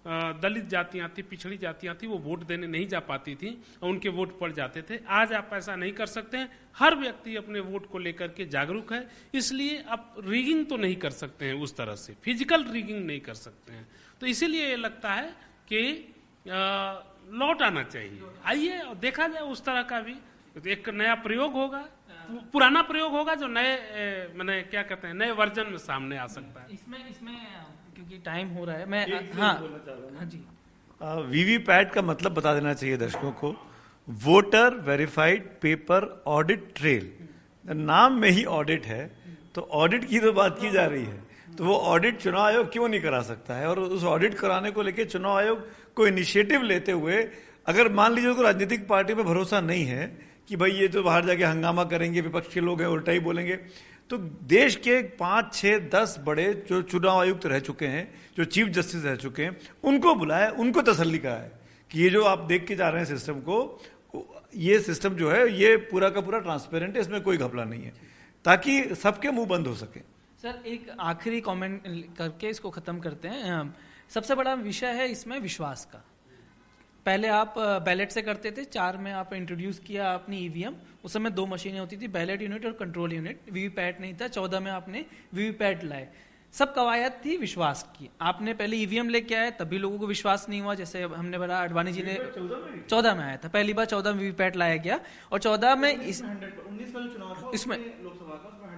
दलित जातियां थी, पिछड़ी जातियां थी, वो वोट देने नहीं जा पाती थी और उनके वोट पड़ जाते थे। आज आप ऐसा नहीं कर सकते हैं, हर व्यक्ति अपने वोट को लेकर के जागरूक है, इसलिए आप रिगिंग तो नहीं कर सकते हैं उस तरह से, फिजिकल रिगिंग नहीं कर सकते हैं। तो इसीलिए ये लगता है कि लौट आना चाहिए। आइए और देखा जाए उस तरह का भी एक नया प्रयोग होगा, पुराना प्रयोग होगा जो नए मैंने क्या कहते हैं नए वर्जन में सामने आ सकता है। इसमें क्योंकि टाइम हो रहा है, मैं हाँ जी, वीवीपैट का मतलब बता देना चाहिए दर्शकों को, voter verified paper audit trail. नाम में ही ऑडिट है, तो ऑडिट की तो बात की जा रही है, तो वो ऑडिट चुनाव आयोग क्यों नहीं करा सकता है। और उस ऑडिट कराने को लेकर चुनाव आयोग को इनिशिएटिव लेते हुए, अगर मान लीजिए उनको राजनीतिक पार्टी में भरोसा नहीं है कि भाई ये तो बाहर जाके हंगामा करेंगे, विपक्ष के लोग हैं उल्टा ही बोलेंगे, तो देश के 5, 6, 10 बड़े जो चुनाव आयुक्त रह चुके हैं, जो चीफ जस्टिस रह चुके हैं, उनको बुलाया, उनको तसल्ली कहा है कि ये जो आप देख के जा रहे हैं सिस्टम को, ये सिस्टम जो है ये पूरा का पूरा ट्रांसपेरेंट है, इसमें कोई घपला नहीं है, ताकि सबके मुंह बंद हो सके। सर एक आखिरी कमेंट करके इसको खत्म करते हैं। सबसे बड़ा विषय है इसमें विश्वास का। पहले आप बैलेट से करते थे, 4 में आप इंट्रोड्यूस किया आपने ईवीएम, उस समय 2 मशीनें होती थी, बैलेट यूनिट और कंट्रोल यूनिट, वीवीपैट नहीं था। 14 में आपने वीवीपैट लाए, सब कवायद थी विश्वास की। आपने पहले ईवीएम लेके आए तभी लोगों को विश्वास नहीं हुआ, जैसे हमने बड़ा अडवाणी जी ने 14 में आया था, पहली बार 14 में वीवीपैट लाया गया और 14 में इसमें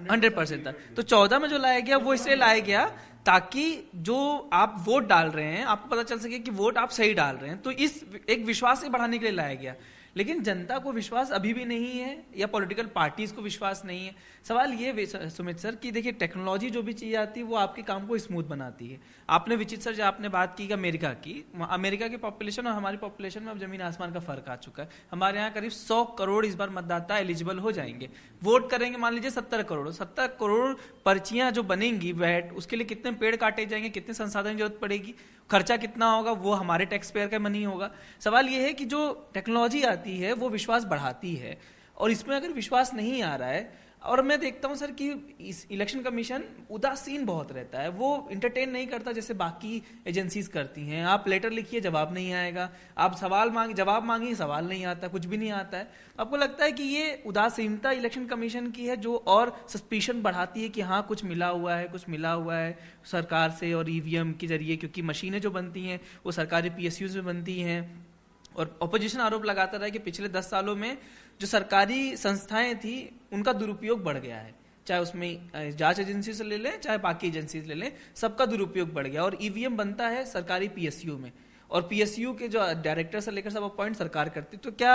100% था। तो 14 में जो लाया गया वो इसलिए लाया गया ताकि जो आप वोट डाल रहे हैं आपको पता चल सके कि वोट आप सही डाल रहे हैं, तो इस एक विश्वास से बढ़ाने के लिए लाया गया। लेकिन जनता को विश्वास अभी भी नहीं है या पॉलिटिकल पार्टीज को विश्वास नहीं है। सवाल ये सुमित सर कि देखिए टेक्नोलॉजी जो भी चीज आती है वो आपके काम को स्मूथ बनाती है। आपने विचित्र सर जो आपने बात की अमेरिका की, अमेरिका की पॉपुलेशन और हमारी पॉपुलेशन में अब जमीन आसमान का फर्क आ चुका है। हमारे यहाँ करीब 100 करोड़ इस बार मतदाता एलिजिबल हो जाएंगे, वोट करेंगे। मान लीजिए 70 करोड़ पर्चियां जो बनेंगी वैट, उसके लिए कितने पेड़ काटे जाएंगे, कितने संसाधन की जरूरत पड़ेगी, खर्चा कितना होगा, वो हमारे टैक्स पेयर का मनी होगा। सवाल ये है कि जो टेक्नोलॉजी आती है वो विश्वास बढ़ाती है, और इसमें अगर विश्वास नहीं आ रहा है, और मैं देखता हूं सर कि इस इलेक्शन कमीशन उदासीन बहुत रहता है, वो इंटरटेन नहीं करता जैसे बाकी एजेंसीज करती हैं। आप लेटर लिखिए जवाब नहीं आएगा, आप जवाब मांगिए सवाल नहीं आता, कुछ भी नहीं आता है। आपको लगता है कि ये उदासीनता इलेक्शन कमीशन की है जो और सस्पिशन बढ़ाती है कि हाँ कुछ मिला हुआ है सरकार से और ईवीएम के जरिए, क्योंकि मशीनें जो बनती हैं वो सरकारी PSUs में बनती हैं। और ऑपोजिशन आरोप लगाता रहा कि पिछले 10 सालों में जो सरकारी संस्थाएं थी उनका दुरुपयोग बढ़ गया है, चाहे उसमें जांच एजेंसी से ले लें चाहे बाकी एजेंसी से ले लें, सबका दुरुपयोग बढ़ गया। और ईवीएम बनता है सरकारी PSU में, और PSU के जो डायरेक्टर से लेकर सब अपॉइंट सरकार करती। तो क्या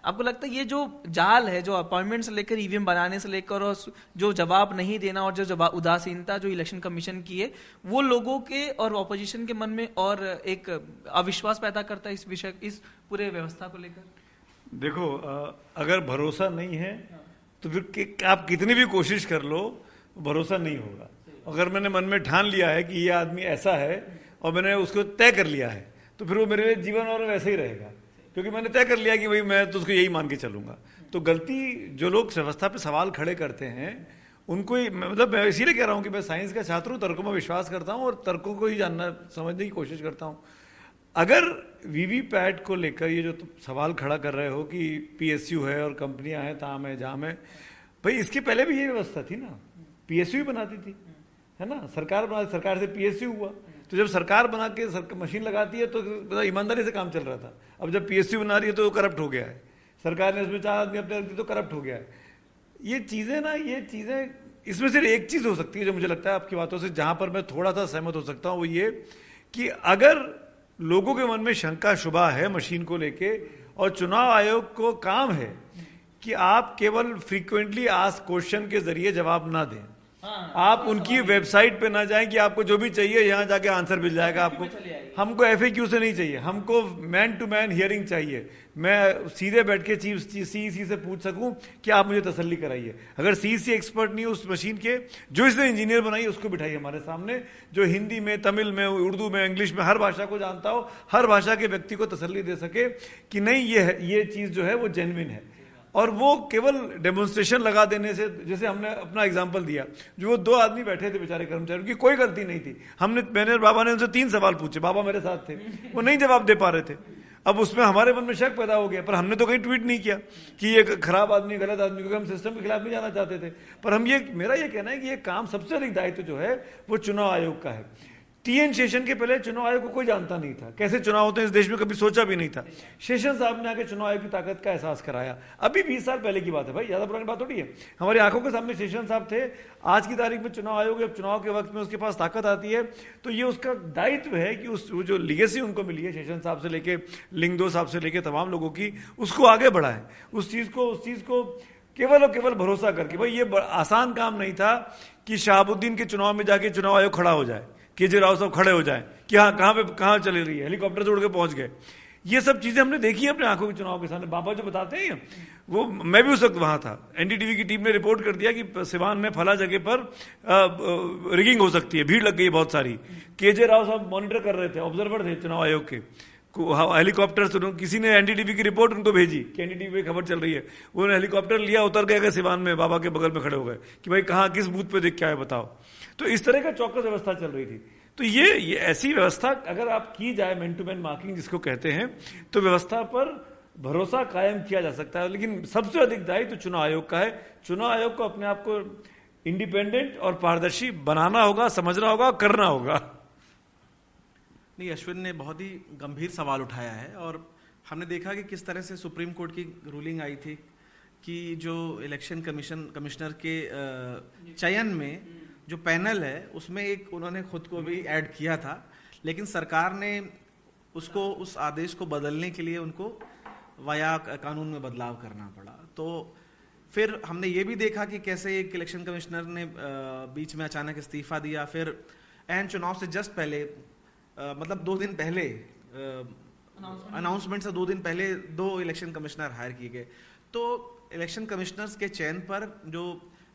आपको लगता है ये जो जाल है, जो अपॉइंटमेंट से लेकर ईवीएम बनाने से लेकर और जो जवाब नहीं देना और जो उदासीनता जो इलेक्शन कमीशन की है, वो लोगों के और ऑपोजिशन के मन में और एक अविश्वास पैदा करता है इस विषय, इस पूरे व्यवस्था को लेकर? देखो, अगर भरोसा नहीं है तो फिर आप कितनी भी कोशिश कर लो भरोसा नहीं होगा। अगर मैंने मन में ठान लिया है कि ये आदमी ऐसा है और मैंने उसको तय कर लिया है तो फिर वो मेरे लिए जीवन और वैसे ही रहेगा, क्योंकि मैंने तय कर लिया कि भाई मैं तो उसको यही मान के चलूंगा। तो गलती जो लोग व्यवस्था पे सवाल खड़े करते हैं उनको ही, मतलब मैं इसीलिए कह रहा हूँ कि मैं साइंस का छात्र हूँ, तर्कों में विश्वास करता हूँ और तर्कों को ही जानना समझने की कोशिश करता हूँ। अगर वीवीपैट को लेकर ये जो सवाल खड़ा कर रहे हो कि PSU है और कंपनियां हैं ताम है जाम है, भाई इसके पहले भी ये व्यवस्था थी ना, PSU बनाती थी, है ना, सरकार से PSU हुआ। तो जब सरकार बना के मशीन लगाती है तो ईमानदारी से काम चल रहा था। अब जब PSU बना रही है तो करप्ट हो गया है, सरकार ने उसमें 4 आदमी अपने रख दिए तो करप्ट हो गया है। ये चीजें इसमें सिर्फ एक चीज हो सकती है जो मुझे लगता है आपकी बातों से जहां पर मैं थोड़ा सा सहमत हो सकता हूं, वो ये कि अगर लोगों के मन में शंका शुबा है मशीन को लेके और चुनाव आयोग को काम है कि आप केवल फ्रीक्वेंटली आस्क क्वेश्चन के जरिए जवाब ना दें, आप उनकी वेबसाइट पे ना जाएं कि आपको जो भी चाहिए यहां जाके आंसर मिल जाएगा आपको। हमको FAQ से नहीं चाहिए, हमको मैन टू मैन हियरिंग चाहिए। मैं सीधे बैठ के चीफ CEC से पूछ सकूं कि आप मुझे तसल्ली कराइए। अगर CEC एक्सपर्ट नहीं उस मशीन के, जो इसने इंजीनियर बनाई उसको बिठाइए हमारे सामने, जो हिंदी में, तमिल में, उर्दू में, इंग्लिश में, हर भाषा को जानता हो, हर भाषा के व्यक्ति को तसल्ली दे सके कि नहीं ये चीज जो है वो जेन्युइन है। और वो केवल डेमोन्स्ट्रेशन लगा देने से, जैसे हमने अपना एग्जांपल दिया, जो वो 2 आदमी बैठे थे बेचारे कर्मचारी, उनकी कोई गलती नहीं थी। मैंने और बाबा ने उनसे 3 सवाल पूछे, बाबा मेरे साथ थे, वो नहीं जवाब दे पा रहे थे। अब उसमें हमारे मन में शक पैदा हो गया, पर हमने तो कहीं ट्वीट नहीं किया कि ये खराब आदमी, गलत आदमी, क्योंकि हम सिस्टम के खिलाफ नहीं जाना चाहते थे। पर मेरा ये कहना है कि ये काम सबसे अधिक दायित्व जो है वो चुनाव आयोग का है। TN शेषन के पहले चुनाव आयोग को कोई जानता नहीं था, कैसे चुनाव होते हैं इस देश में कभी सोचा भी नहीं था। शेषन साहब ने आके चुनाव आयोग की ताकत का एहसास कराया। अभी 20 साल पहले की बात है भाई, ज्यादा पुरानी बात थोड़ी है। हमारी आंखों के सामने शेषन साहब थे। आज की तारीख में चुनाव आयोग, जब चुनाव के वक्त में उसके पास ताकत आती है तो ये उसका दायित्व है कि उस जो लीगेसी उनको मिली है शेषन साहब से लेके, लिंगदो साहब से लेके तमाम लोगों की, उसको आगे बढ़ाए। उस चीज को केवल और केवल भरोसा करके, भाई ये आसान काम नहीं था कि शहाबुद्दीन के चुनाव में जाके चुनाव आयोग खड़ा हो जाए, KJ राव साहब खड़े हो जाए कि हाँ कहाँ चली रही है, हेलीकॉप्टर से उड़ के पहुंच गए। ये सब चीजें हमने देखी है अपने आंखों के चुनाव के सामने। बाबा जो बताते हैं वो, मैं भी उस वक्त वहां था। NDTV की टीम ने रिपोर्ट कर दिया कि सिवान में फला जगह पर रिगिंग हो सकती है, भीड़ लग गई बहुत सारी। KJ राव साहब मॉनिटर कर रहे थे, ऑब्जर्वर थे चुनाव आयोग के। हेलीकॉप्टर से किसी ने एनडीटीवी की रिपोर्ट उनको भेजी कि एनडीटीवी पे खबर चल रही है, उन्होंने हेलीकॉप्टर लिया, उतर गए सिवान में, बाबा के बगल में खड़े हो गए कि भाई कहाँ किस बूथ पे देख के आए बताओ। तो इस तरह का चौकस व्यवस्था चल रही थी। तो ये ऐसी व्यवस्था अगर आप की जाए, मैन टू मैन मार्किंग जिसको कहते हैं, तो व्यवस्था पर भरोसा कायम किया जा सकता है। लेकिन सबसे अधिक दायी तो चुनाव आयोग का है। चुनाव आयोग को अपने आप को इंडिपेंडेंट और पारदर्शी बनाना होगा, समझना होगा, करना होगा। नहीं, अश्विन ने बहुत ही गंभीर सवाल उठाया है और हमने देखा कि किस तरह से सुप्रीम कोर्ट की रूलिंग आई थी कि जो इलेक्शन कमिश्नर के चयन में जो पैनल है उसमें एक उन्होंने खुद को भी ऐड किया था, लेकिन सरकार ने उसको उस आदेश को बदलने के लिए उनको वाया कानून में बदलाव करना पड़ा। तो फिर हमने ये भी देखा कि कैसे एक इलेक्शन कमिश्नर ने बीच में अचानक इस्तीफा दिया, फिर एन चुनाव से जस्ट पहले मतलब 2 दिन पहले अनाउंसमेंट से 2 दिन पहले 2 इलेक्शन कमिश्नर हायर किए गए। तो इलेक्शन कमिश्नर्स के चयन पर जो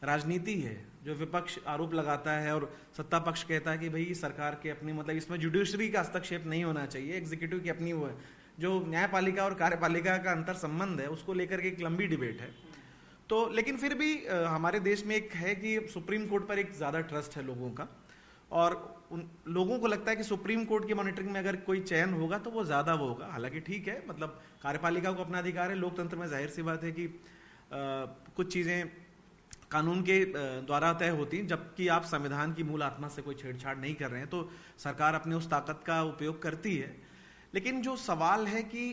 राजनीति है, जो विपक्ष आरोप लगाता है और सत्ता पक्ष कहता है कि भाई सरकार के अपनी, मतलब इसमें जुडिशरी का हस्तक्षेप नहीं होना चाहिए, एग्जीक्यूटिव की अपनी वो है, जो न्यायपालिका और कार्यपालिका का अंतर संबंध है, उसको लेकर के एक लंबी डिबेट है। तो लेकिन फिर भी हमारे देश में एक है कि सुप्रीम कोर्ट पर एक ज्यादा ट्रस्ट है लोगों का, और उन लोगों को लगता है कि सुप्रीम कोर्ट की मॉनिटरिंग में अगर कोई चयन होगा तो वो ज्यादा वो होगा। हालांकि ठीक है, मतलब कार्यपालिका को अपना अधिकार है, लोकतंत्र में जाहिर सी बात है कि कुछ चीजें कानून के द्वारा तय होती हैं, जबकि आप संविधान की मूल आत्मा से कोई छेड़छाड़ नहीं कर रहे हैं, तो सरकार अपनी उस ताकत का उपयोग करती है। लेकिन जो सवाल है कि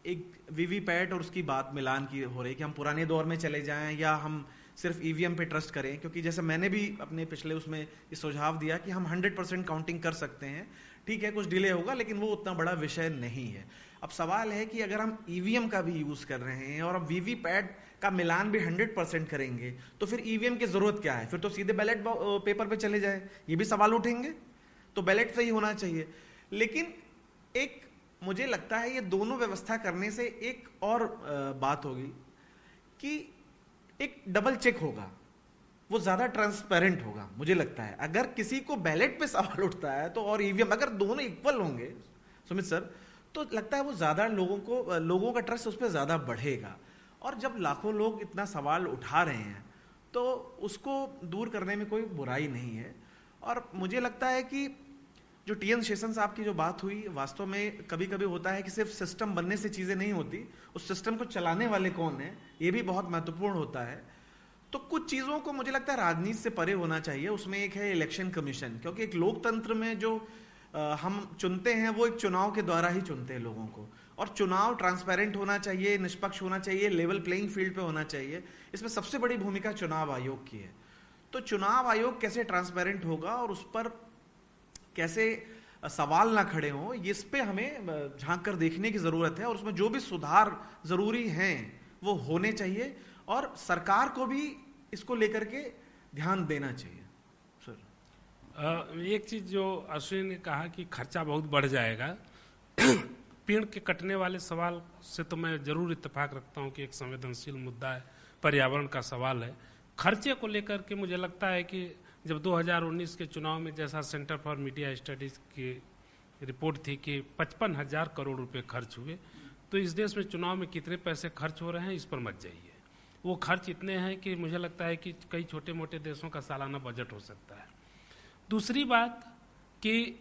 एक वीवीपैट और उसकी बात मिलान की हो रही है कि हम पुराने दौर में चले जाएं या हम सिर्फ ईवीएम पे ट्रस्ट करें, क्योंकि जैसे मैंने भी अपने पिछले उसमें इस सुझाव दिया कि हम 100% काउंटिंग कर सकते हैं, ठीक है कुछ डिले होगा लेकिन वो उतना बड़ा विषय नहीं है। अब सवाल है कि अगर हम ईवीएम का भी यूज कर रहे हैं और हम वीवीपैट का मिलान भी 100% करेंगे तो फिर ईवीएम की जरूरत क्या है? फिर तो सीधे बैलेट पेपर पे चले जाए, ये भी सवाल उठेंगे। तो बैलेट सही होना चाहिए। लेकिन एक मुझे लगता है ये दोनों व्यवस्था करने से एक और बात होगी कि एक डबल चेक होगा, वो ज्यादा ट्रांसपेरेंट होगा। मुझे लगता है अगर किसी को बैलेट पे सवाल उठता है तो और ईवीएम अगर दोनों इक्वल होंगे सुमित सर, तो लगता है वो ज्यादा लोगों का ट्रस्ट उस पर ज्यादा बढ़ेगा। और जब लाखों लोग इतना सवाल उठा रहे हैं तो उसको दूर करने में कोई बुराई नहीं है। और मुझे लगता है कि जो टीएन शेषन साहब की जो बात हुई, वास्तव में कभी कभी होता है कि सिर्फ सिस्टम बनने से चीजें नहीं होती, उस सिस्टम को चलाने वाले कौन है ये भी बहुत महत्वपूर्ण होता है। तो कुछ चीजों को मुझे लगता है राजनीति से परे होना चाहिए। उसमें एक है इलेक्शन कमीशन, क्योंकि एक लोकतंत्र में जो हम चुनते हैं वो एक चुनाव के द्वारा ही चुनते हैं लोगों को, और चुनाव ट्रांसपेरेंट होना चाहिए, निष्पक्ष होना चाहिए, लेवल प्लेइंग फील्ड पे होना चाहिए। इसमें सबसे बड़ी भूमिका चुनाव आयोग की है। तो चुनाव आयोग कैसे ट्रांसपेरेंट होगा और उस पर कैसे सवाल ना खड़े हों, इस पे हमें झांक कर देखने की जरूरत है। और उसमें जो भी सुधार जरूरी हैं वो होने चाहिए और सरकार को भी इसको लेकर के ध्यान देना चाहिए। एक चीज जो अश्विन ने कहा कि खर्चा बहुत बढ़ जाएगा, पेड़ के कटने वाले सवाल से तो मैं जरूर इत्तेफाक रखता हूं कि एक संवेदनशील मुद्दा है, पर्यावरण का सवाल है। खर्चे को लेकर के मुझे लगता है कि जब 2019 के चुनाव में जैसा सेंटर फॉर मीडिया स्टडीज की रिपोर्ट थी कि 55,000 करोड़ रुपए खर्च हुए, तो इस देश में चुनाव में कितने पैसे खर्च हो रहे हैं इस पर मत जाइए। वो खर्च इतने हैं कि मुझे लगता है कि कई छोटे मोटे देशों का सालाना बजट हो सकता है। दूसरी बात कि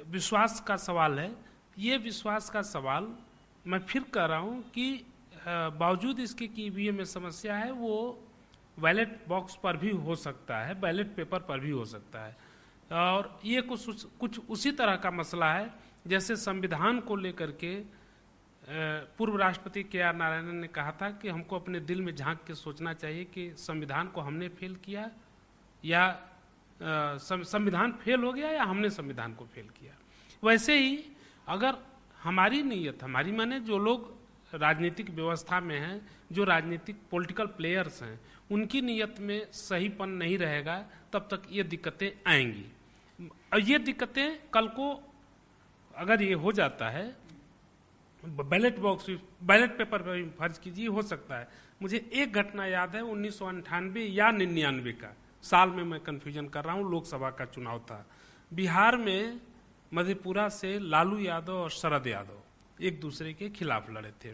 विश्वास का सवाल है। ये विश्वास का सवाल मैं फिर कह रहा हूँ कि बावजूद इसके कि ईवीएम में समस्या है, वो बैलेट बॉक्स पर भी हो सकता है, बैलेट पेपर पर भी हो सकता है। और ये कुछ उसी तरह का मसला है जैसे संविधान को लेकर के पूर्व राष्ट्रपति के.आर. नारायणन ने कहा था कि हमको अपने दिल में झांक के सोचना चाहिए कि संविधान को हमने फेल किया या संविधान फेल हो गया या हमने संविधान को फेल किया। वैसे ही अगर हमारी नीयत, हमारी माने जो लोग राजनीतिक व्यवस्था में हैं, जो राजनीतिक पॉलिटिकल प्लेयर्स हैं, उनकी नीयत में सहीपन नहीं रहेगा तब तक ये दिक्कतें आएंगी। और ये दिक्कतें कल को अगर ये हो जाता है, बैलेट बॉक्स बैलेट पेपर पर फर्ज कीजिए हो सकता है। मुझे एक घटना याद है 1998 या 99 का, साल में मैं कंफ्यूजन कर रहा हूँ, लोकसभा का चुनाव था। बिहार में मधेपुरा से लालू यादव और शरद यादव एक दूसरे के खिलाफ लड़े थे।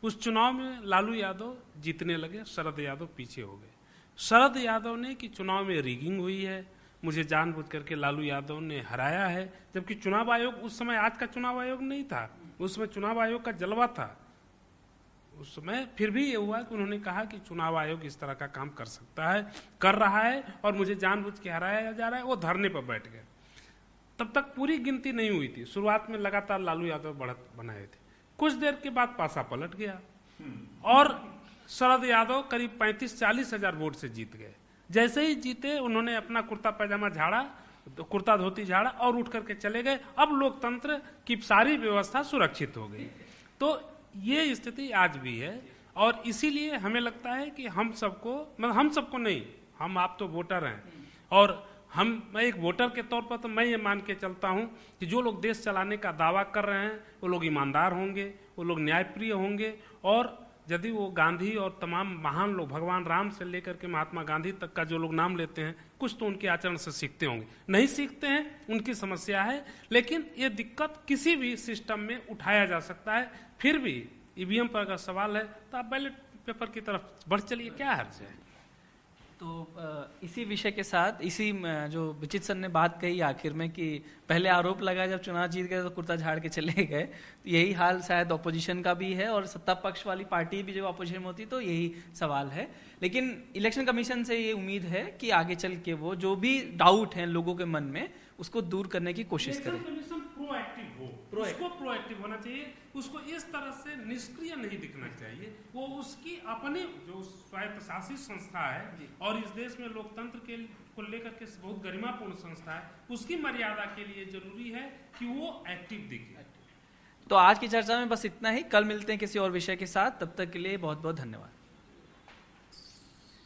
उस चुनाव में लालू यादव जीतने लगे, शरद यादव पीछे हो गए। शरद यादव ने कि चुनाव में रिगिंग हुई है, मुझे जानबूझ करके लालू यादव ने हराया है, जबकि चुनाव आयोग उस समय आज का चुनाव आयोग नहीं था, उसमें चुनाव आयोग का जलवा था उस समय। फिर भी ये हुआ कि उन्होंने कहा कि चुनाव आयोग इस तरह का काम कर सकता है, कर रहा है और मुझे जानबूझ के हराया जा रहा है। वो धरने पर बैठ गए। तब तक पूरी गिनती नहीं हुई थी। शुरुआत में लगातार लालू यादव बढ़त बनाए थे। कुछ देर के बाद पासा पलट गया और शरद यादव करीब 35-40 हजार वोट से जीत गए। जैसे ही जीते उन्होंने अपना कुर्ता पैजामा झाड़ा, कुर्ता धोती झाड़ा और उठ करके चले गए। अब लोकतंत्र की सारी व्यवस्था सुरक्षित हो गई। तो ये स्थिति आज भी है और इसीलिए हमें लगता है कि हम सबको, मतलब हम सबको नहीं, हम आप तो वोटर हैं और मैं एक वोटर के तौर पर तो मैं ये मान के चलता हूं कि जो लोग देश चलाने का दावा कर रहे हैं वो लोग ईमानदार होंगे, वो लोग न्यायप्रिय होंगे और यदि वो गांधी और तमाम महान लोग, भगवान राम से लेकर के महात्मा गांधी तक का जो लोग नाम लेते हैं, कुछ तो उनके आचरण से सीखते होंगे। नहीं सीखते हैं उनकी समस्या है, लेकिन ये दिक्कत किसी भी सिस्टम में उठाया जा सकता है। फिर भी ईवीएम पर अगर सवाल है तो आप बैलेट पेपर की तरफ बढ़ चलिए, क्या हर्ज है। तो इसी विषय के साथ, इसी जो विचित सर ने बात कही आखिर में कि पहले आरोप लगा जब चुनाव जीत गए तो कुर्ता झाड़ के चले गए, तो यही हाल शायद ऑपोजिशन का भी है और सत्ता पक्ष वाली पार्टी भी जब ऑपोजिशन में होती तो यही सवाल है। लेकिन इलेक्शन कमीशन से ये उम्मीद है कि आगे चल के वो जो भी डाउट हैं लोगों के मन में उसको दूर करने की कोशिश करें। उसको प्रोएक्टिव होना चाहिए, उसको इस तरह से निष्क्रिय नहीं दिखना चाहिए। वो उसकी अपनी जो स्वायत्तशासित संस्था है और इस देश में लोकतंत्र के को लेकर के बहुत गरिमापूर्ण संस्था है, उसकी मर्यादा के लिए जरूरी है कि वो एक्टिव दिखे। तो आज की चर्चा में बस इतना ही। कल मिलते हैं किसी और विषय के साथ, तब तक के लिए बहुत बहुत धन्यवाद।